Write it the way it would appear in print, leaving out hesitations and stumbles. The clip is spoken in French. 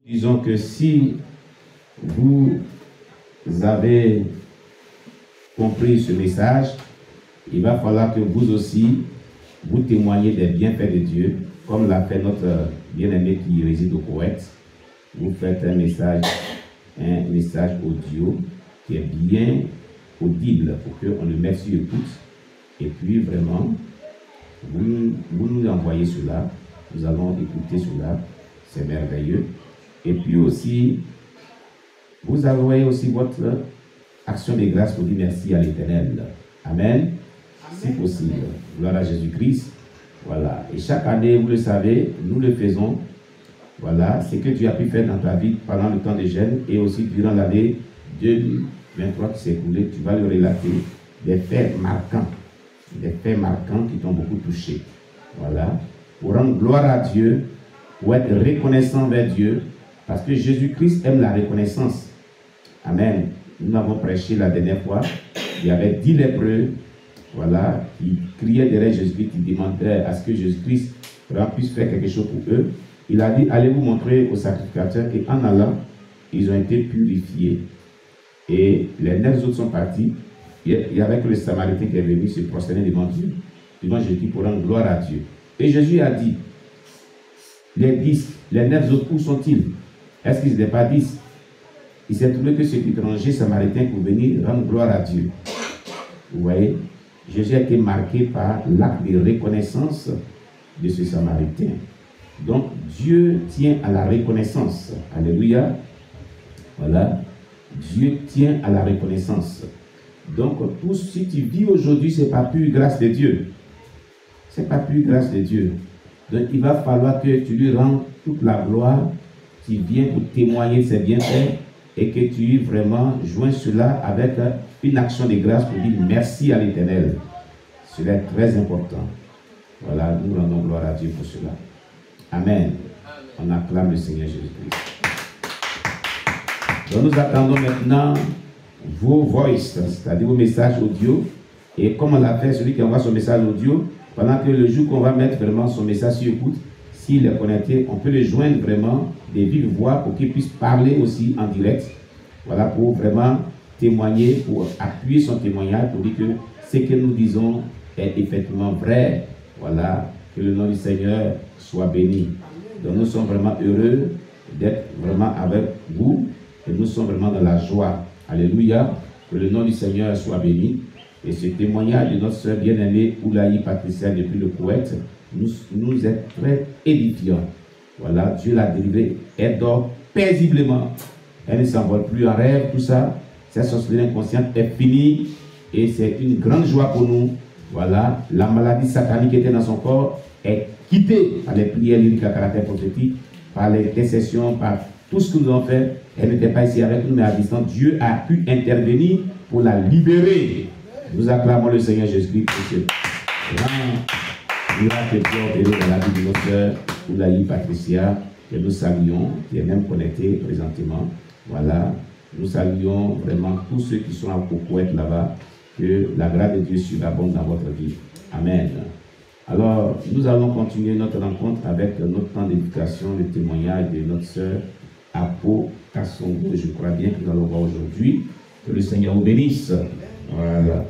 Disons que si vous avez compris ce message, il va falloir que vous aussi, vous témoignez des bienfaits de Dieu, comme l'a fait notre bien-aimé qui réside au Koweït. Vous faites un message audio qui est bien audible pour qu'on le mette sur écoute. Et puis vraiment, vous nous envoyez cela, nous allons écouter cela, c'est merveilleux. Et puis aussi, vous envoyez aussi votre action de grâce pour dire merci à l'Éternel. Amen. Si possible. Gloire à Jésus-Christ. Voilà. Et chaque année, vous le savez, nous le faisons. Voilà. Ce que tu as pu faire dans ta vie pendant le temps de jeûne et aussi durant l'année 2023 qui s'est écoulée, tu vas le relater. Des faits marquants. Des faits marquants qui t'ont beaucoup touché. Voilà. Pour rendre gloire à Dieu, pour être reconnaissant vers Dieu, parce que Jésus-Christ aime la reconnaissance. Amen. Nous avons prêché la dernière fois. Il y avait 10 lépreux, voilà, qui criaient derrière Jésus-Christ, qui demandaient à ce que Jésus-Christ puisse faire quelque chose pour eux. Il a dit, allez vous montrer aux sacrificateurs qu'en allant, ils ont été purifiés. Et les 9 autres sont partis. Il y avait que le Samaritain qui est venu se prosterner devant Dieu, devant Jésus pour rendre gloire à Dieu. Et Jésus a dit, les 10, les 9 autres, où sont-ils? Est-ce qu'ils n'étaient pas 10? Il s'est trouvé que cet étranger samaritain pour venir rendre gloire à Dieu. Vous voyez, Jésus a été marqué par l'acte de reconnaissance de ce samaritain. Donc, Dieu tient à la reconnaissance. Alléluia. Voilà. Dieu tient à la reconnaissance. Donc, tout ce que tu vis aujourd'hui, ce n'est pas plus grâce de Dieu. Ce n'est pas plus grâce de Dieu. Donc, il va falloir que tu lui rendes toute la gloire qui vient pour témoigner de ses bienfaits et que tu vraiment joins cela avec une action de grâce pour dire merci à l'Éternel. Cela est très important. Voilà, nous rendons gloire à Dieu pour cela. Amen. On acclame le Seigneur Jésus-Christ. Donc nous attendons maintenant vos voices, c'est-à-dire vos messages audio. Et comme on l'a fait, celui qui envoie son message audio, pendant que le jour qu'on va mettre vraiment son message sur écoute, s'il est connecté, on peut le joindre vraiment des vives voix pour qu'il puisse parler aussi en direct. Voilà, pour vraiment témoigner, pour appuyer son témoignage, pour dire que ce que nous disons est effectivement vrai. Voilà, que le nom du Seigneur soit béni. Donc nous sommes vraiment heureux d'être vraiment avec vous et nous sommes vraiment dans la joie. Alléluia, que le nom du Seigneur soit béni. Et ce témoignage de notre soeur bien-aimée Oulaï Patricia depuis le Koweït nous est très édifiant. Voilà, Dieu l'a délivrée. Elle dort paisiblement. Elle ne s'envole plus en rêve, tout ça. Cette sorcellerie inconsciente est finie et c'est une grande joie pour nous. Voilà, la maladie satanique qui était dans son corps est quittée par les prières lyriques à caractère prophétique, par les intercessions, par tout ce que nous avons fait. Elle n'était pas ici avec nous, mais à distance. Dieu a pu intervenir pour la libérer. Nous acclamons le Seigneur Jésus-Christ pour ce grand miracle opéré dans la vie de notre sœur Oulaï Patricia, que nous saluons, qui est même connectée présentement. Voilà, nous saluons vraiment tous ceux qui sont au Koweït là-bas, que la grâce de Dieu surabonde dans votre vie. Amen. Alors, nous allons continuer notre rencontre avec notre temps d'éducation, le témoignage de notre sœur Apo Kassongo. Je crois bien que nous allons voir aujourd'hui. Que le Seigneur vous bénisse. Voilà.